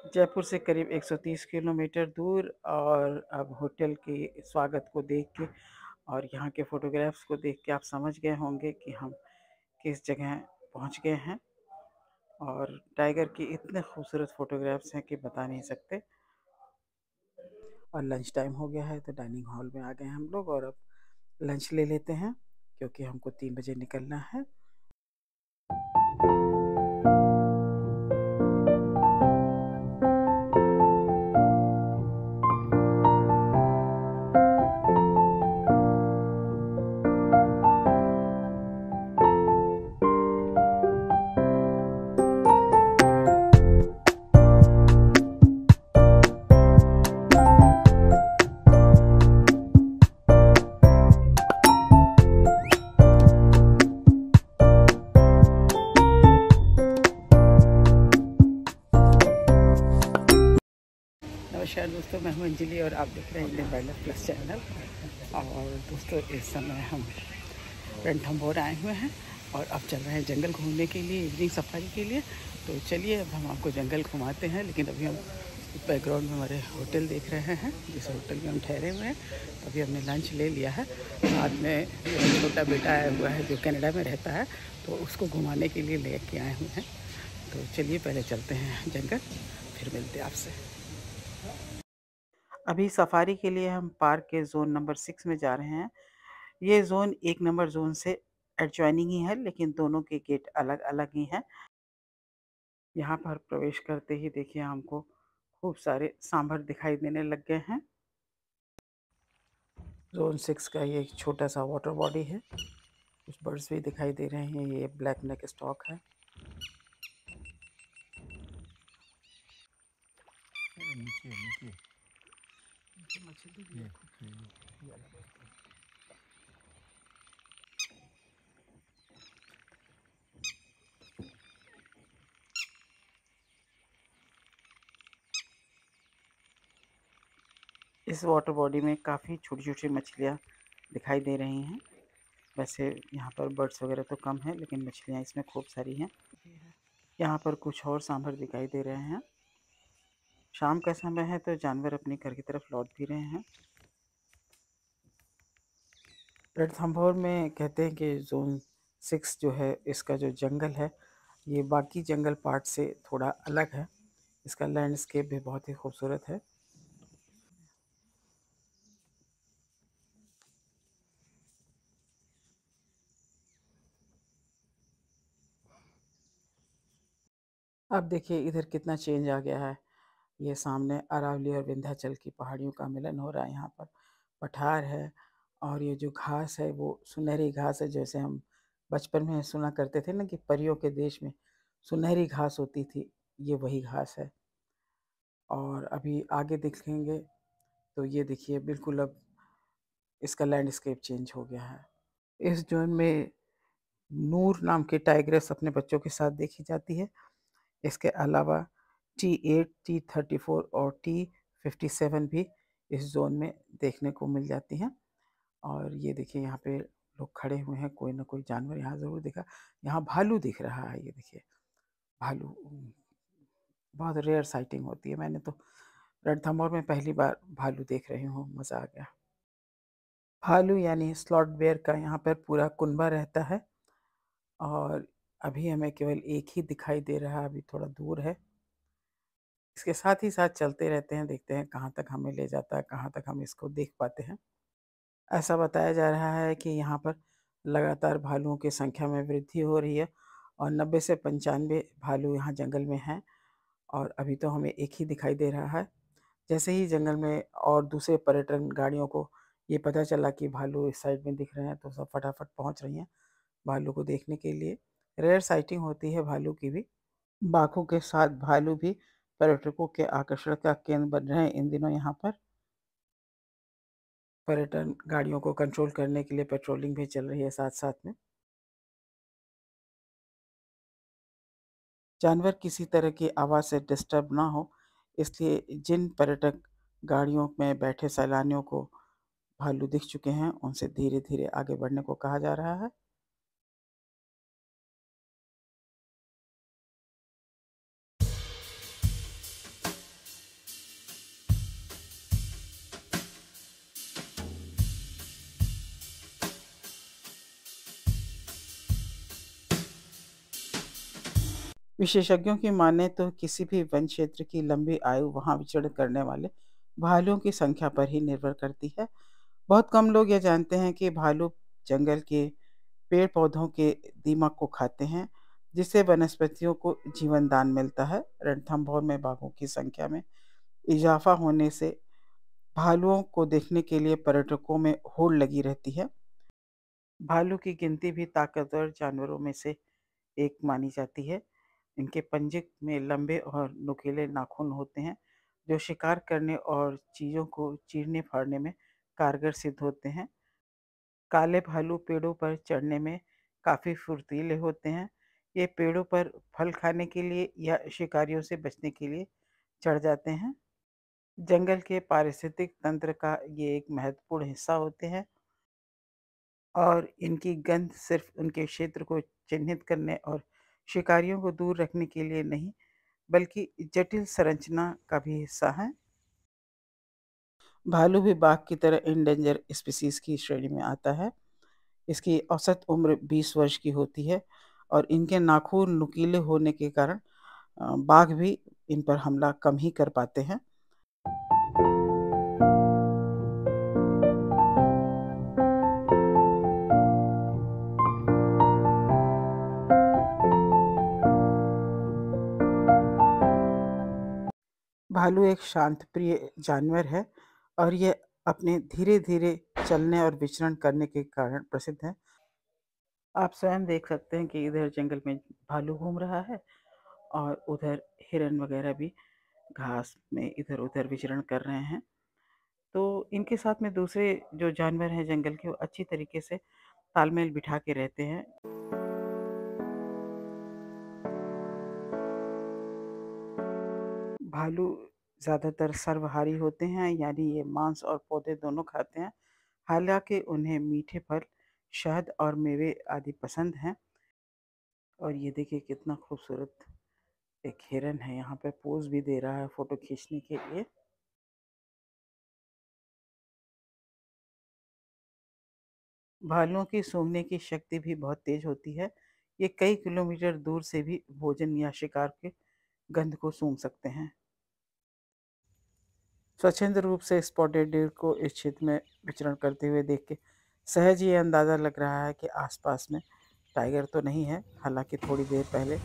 जयपुर से करीब 130 किलोमीटर दूर। और अब होटल के स्वागत को देख के और यहाँ के फ़ोटोग्राफ्स को देख के आप समझ गए होंगे कि हम किस जगह पहुँच गए हैं। और टाइगर की इतने खूबसूरत फ़ोटोग्राफ्स हैं कि बता नहीं सकते। और लंच टाइम हो गया है तो डाइनिंग हॉल में आ गए हैं हम लोग, और अब लंच ले लेते हैं क्योंकि हमको 3 बजे निकलना है। नमस्कार दोस्तों, मैं हूं अंजलि और आप देख रहे हैं Indian wild life plus channel. और दोस्तों, इस समय हम रणथंभौर आए हुए हैं और अब चल रहे हैं जंगल घूमने के लिए, इवनिंग सफारी के लिए। तो चलिए अब हम आपको जंगल घुमाते हैं। लेकिन अभी हम बैकग्राउंड में हमारे होटल देख रहे हैं, जिस होटल में हम ठहरे हुए हैं। तो अभी हमने लंच ले लिया है। साथ में मेरा छोटा बेटा आया हुआ है जो कनाडा में रहता है, तो उसको घुमाने के लिए ले के आए हुए हैं। तो चलिए पहले चलते हैं जंगल, फिर मिलते हैं आपसे। अभी सफारी के लिए हम पार्क के ज़ोन नंबर 6 में जा रहे हैं। ये ज़ोन 1 नंबर ज़ोन से एडजॉइनिंग ही है, लेकिन दोनों के गेट अलग-अलग ही हैं। यहाँ पर प्रवेश करते ही देखिए हमको खूब सारे सांभर दिखाई देने लग गए हैं। ज़ोन 6 का ये एक छोटा-सा वाटर बॉडी है। कुछ बर्ड्स भी दिखाई दे रहे हैं। ये ब्लैक नेक स्टॉक है। नीचे नीचे मछली भी ये है। ये ये अलग है। इस वाटर बॉडी में काफ़ी छोटी-छोटी मछलियाँ दिखाई दे रही हैं। वैसे यहाँ पर बर्ड्स वगैरह तो कम है, लेकिन मछलियाँ इसमें खूब सारी हैं। यहाँ पर कुछ और सांभर दिखाई दे रहे हैं। शाम का समय है तो जानवर अपने घर की तरफ लौट भी रहे हैं। रणथंभौर में कहते हैं कि ज़ोन 6 जो है, इसका जो जंगल है, ये बाकी जंगल पार्ट से थोड़ा अलग है। इसका लैंडस्केप भी बहुत ही खूबसूरत है। अब देखिए इधर कितना चेंज आ गया है। ये सामने अरावली और विंध्याचल की पहाड़ियों का मिलन हो रहा है। यहाँ पर पठार है और ये जो घास है वो सुनहरी घास है। जैसे हम बचपन में सुना करते थे ना कि परियों के देश में सुनहरी घास होती थी, ये वही घास है। और अभी आगे देखेंगे तो ये देखिए बिल्कुल अब इसका लैंडस्केप चेंज हो गया है। इस जोन में नूर नाम की टाइग्रेस अपने बच्चों के साथ देखी जाती है। इसके अलावा T8, T34 और T57 भी इस ज़ोन में देखने को मिल जाती हैं। और ये देखिए यहाँ पे लोग खड़े हुए हैं, कोई ना कोई जानवर यहाँ ज़रूर दिखा। यहाँ भालू दिख रहा है, ये देखिए भालू। बहुत रेयर साइटिंग होती है। मैंने तो रणथंभौर में पहली बार भालू देख रही हूँ, मज़ा आ गया। भालू यानी स्लॉट बेयर का यहाँ पर पूरा कुनबा रहता है। और अभी हमें केवल एक ही दिखाई दे रहा है, अभी थोड़ा दूर है। इसके साथ ही साथ चलते रहते हैं, देखते हैं कहाँ तक हमें ले जाता है, कहाँ तक हम इसको देख पाते हैं। ऐसा बताया जा रहा है कि यहाँ पर लगातार भालुओं की संख्या में वृद्धि हो रही है और 90 से 95 भालू यहाँ जंगल में हैं। और अभी तो हमें एक ही दिखाई दे रहा है। जैसे ही जंगल में और दूसरे पर्यटन गाड़ियों को ये पता चला कि भालू इस साइड में दिख रहे हैं, तो सब फटाफट पहुँच रही हैं भालू को देखने के लिए। रेयर साइटिंग होती है भालू की भी। बाघों के साथ भालू भी पर्यटकों के आकर्षण का केंद्र बन रहे हैं इन दिनों। यहाँ पर पर्यटन गाड़ियों को कंट्रोल करने के लिए पेट्रोलिंग भी चल रही है साथ साथ में। जानवर किसी तरह की आवाज़ से डिस्टर्ब ना हो, इसलिए जिन पर्यटक गाड़ियों में बैठे सैलानियों को भालू दिख चुके हैं, उनसे धीरे धीरे आगे बढ़ने को कहा जा रहा है। विशेषज्ञों की माने तो किसी भी वन क्षेत्र की लंबी आयु वहाँ विचरण करने वाले भालुओं की संख्या पर ही निर्भर करती है। बहुत कम लोग ये जानते हैं कि भालू जंगल के पेड़-पौधों के दीमक को खाते हैं, जिससे वनस्पतियों को जीवन दान मिलता है। रणथंभौर में बाघों की संख्या में इजाफा होने से भालुओं को देखने के लिए पर्यटकों में होड़ लगी रहती है। भालू की गिनती भी ताकतवर जानवरों में से एक मानी जाती है। इनके पंजे में लंबे और नुकीले नाखून होते हैं, जो शिकार करने और चीज़ों को चीरने-फाड़ने में कारगर सिद्ध होते हैं। काले भालू पेड़ों पर चढ़ने में काफ़ी फुर्तीले होते हैं। ये पेड़ों पर फल खाने के लिए या शिकारियों से बचने के लिए चढ़ जाते हैं। जंगल के पारिस्थितिक तंत्र का ये एक महत्वपूर्ण हिस्सा होते हैं और इनकी गंध सिर्फ उनके क्षेत्र को चिन्हित करने और शिकारियों को दूर रखने के लिए नहीं, बल्कि जटिल संरचना का भी हिस्सा है। भालू भी बाघ की तरह इंडेंजर स्पीशीज की श्रेणी में आता है। इसकी औसत उम्र 20 वर्ष की होती है और इनके नाखून नुकीले होने के कारण बाघ भी इन पर हमला कम ही कर पाते हैं। भालू एक शांत प्रिय जानवर है और ये अपने धीरे-धीरे चलने और विचरण करने के कारण प्रसिद्ध है। आप स्वयं देख सकते हैं कि इधर जंगल में भालू घूम रहा है और उधर हिरन वगैरह भी घास में इधर-उधर विचरण कर रहे हैं। तो इनके साथ में दूसरे जो जानवर हैं जंगल के, वो अच्छी तरीके से तालमेल बिठा के रहते हैं। भालू ज़्यादातर सर्वहारी होते हैं, यानी ये मांस और पौधे दोनों खाते हैं। हालाँकि उन्हें मीठे फल, शहद और मेवे आदि पसंद हैं। और ये देखिए कितना खूबसूरत एक हिरन है, यहाँ पे पोज़ भी दे रहा है फ़ोटो खींचने के लिए। भालुओं की सूंघने की शक्ति भी बहुत तेज़ होती है। ये कई किलोमीटर दूर से भी भोजन या शिकार के गंध को सूंघ सकते हैं। स्वच्छंद रूप से स्पॉटेड डियर को इस क्षेत्र में विचरण करते हुए देख के सहज ये अंदाज़ा लग रहा है कि आसपास में टाइगर तो नहीं है। हालांकि थोड़ी देर पहले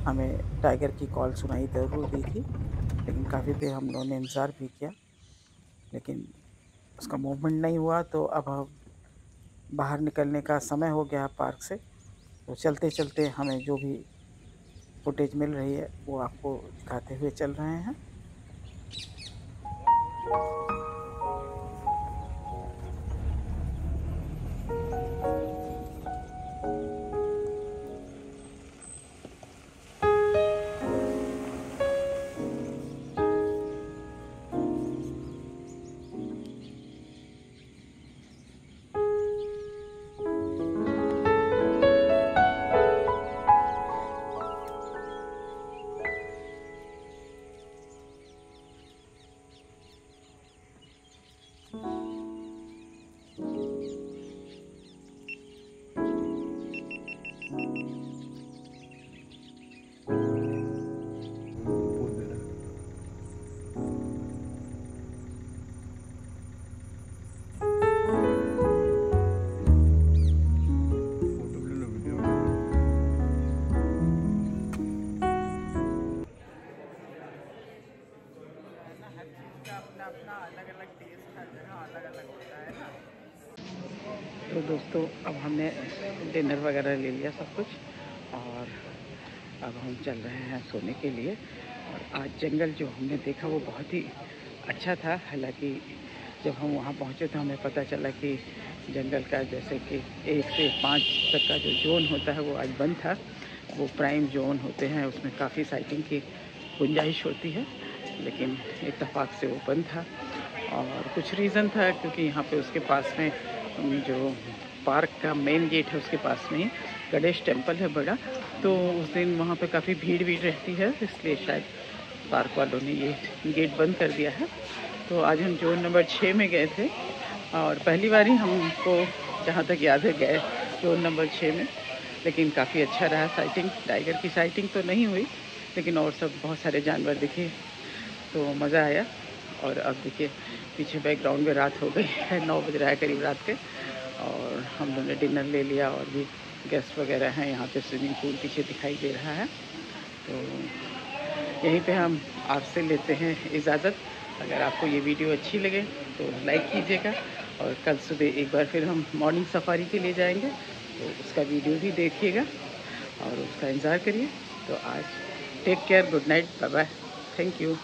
हमें टाइगर की कॉल सुनाई ज़रूर दी थी, लेकिन काफ़ी देर हम लोगों ने इंतज़ार भी किया, लेकिन उसका मूवमेंट नहीं हुआ। तो अब हम बाहर निकलने का समय हो गया पार्क से, तो चलते-चलते हमें जो भी फुटेज मिल रही है वो आपको दिखाते हुए चल रहे हैं। पोज दे रहा है। फोटो भी ले लो, वीडियो भी ले लो। तो दोस्तों अब हमने डिनर वगैरह ले लिया सब कुछ, और अब हम चल रहे हैं सोने के लिए। और आज जंगल जो हमने देखा वो बहुत ही अच्छा था। हालांकि जब हम वहाँ पहुँचे तो हमें पता चला कि जंगल का जैसे कि 1 से 5 तक का जो जोन होता है वो आज बंद था। वो प्राइम जोन होते हैं, उसमें काफ़ी साइटिंग की गुंजाइश होती है, लेकिन इत्तेफाक से वो बंद था। और कुछ रीज़न था क्योंकि यहाँ पे उसके पास में जो पार्क का मेन गेट है उसके पास में ही गणेश टेम्पल है बड़ा, तो उस दिन वहाँ पे काफ़ी भीड़ रहती है, इसलिए शायद पार्क वालों ने ये गेट बंद कर दिया है। तो आज हम जोन नंबर 6 में गए थे और पहली बार ही हमको, जहाँ तक याद है, गए जोन नंबर 6 में। लेकिन काफ़ी अच्छा रहा साइटिंग। टाइगर की साइटिंग तो नहीं हुई, लेकिन और सब बहुत सारे जानवर दिखे, तो मज़ा आया। और अब देखिए पीछे बैकग्राउंड में रात हो गई है, 9 बज रहा है करीब रात के, और हम लोगों ने डिनर ले लिया, और भी गेस्ट वगैरह हैं यहाँ पे। स्विमिंग पूल पीछे दिखाई दे रहा है, तो यहीं पे हम आपसे लेते हैं इजाज़त। अगर आपको ये वीडियो अच्छी लगे तो लाइक कीजिएगा, और कल सुबह एक बार फिर हम मॉर्निंग सफारी के लिए जाएंगे, तो उसका वीडियो भी देखिएगा और उसका इंतज़ार करिए। तो आज take care, good night, bye bye, thank you.